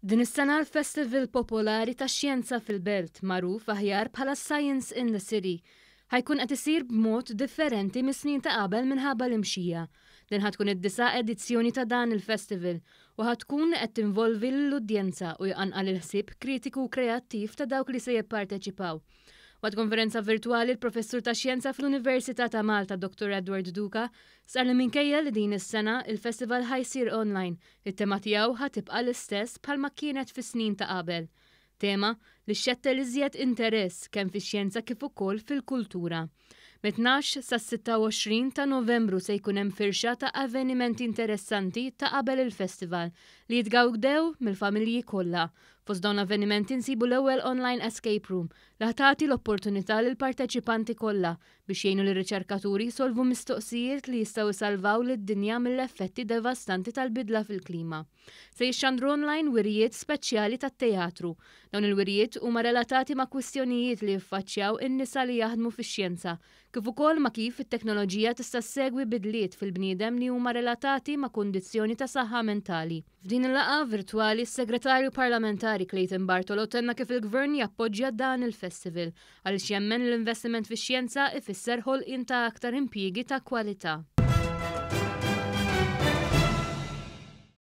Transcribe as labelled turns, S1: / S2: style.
S1: Din is-sena l-Festival Popolari tax-Xjenza fil-Belt, magħruf aħjar bħala Science in the City, ħajkun qed isir b'mod differenti mis-snin ta' qabel minħabba l-imxija. Din ħatkun id-9 edizzjoni ta' dan il-festival u ħatkun qed tinvolvi l-udjenza u jqanqal il-ħsieb kritiku u kreattiv ta' dawk li se jipparteċipaw. Waqt konferenza virtuali l-professur ta' xjenza fl-Università ta' Malta Dr. Edward Duca sar li minkejja li din is-sena il-festival ħajsir online. It-tema tiegħu ħatibqa' l-istess bħalma kienet fis-snin ta' qabel. Tema li xettel iżjed interess kemm fix-xjenza kif ukoll fil-kultura. Mit-12 sa' 26 ta' Novembru se jkun hemm firxa ta' avvenimenti interessanti ta' qabel il-festival li jitgawdew mill-familji kollha. Fost dawn avvenimenti nsibu l-ewwel online escape room li ħatati l-opportunità lil parteċipanti kollha biex jgħinu lir-riċerkaturi jsolvu mistoqsijiet li jistgħu jsalvaw lid-dinja mill-effetti devastanti tal-bidla fil-klima. Se jixxandru online wirijiet speċjali tat-teatru. Dawn il-wirijiet huma relatati ma' kwistjonijiet li jiffaċċjaw in-nisa li jaħdmu fix-xjenza, kif ukoll ma' kif it-teknoloġija tista' ssegwi bidliet fil-bniedem li huma relatati ma' kundizzjoni ta' saħħa mentali. F'din il-laqgħa virtwali s-Segretarju Parlamentari Clayton Bartolo tenna kif il-Gvern jappoġġja dan il-festival għaliex jemmen l-investiment fix-xjenza ifisser ħolqien ta' aktar impjiegi ta' kwalità.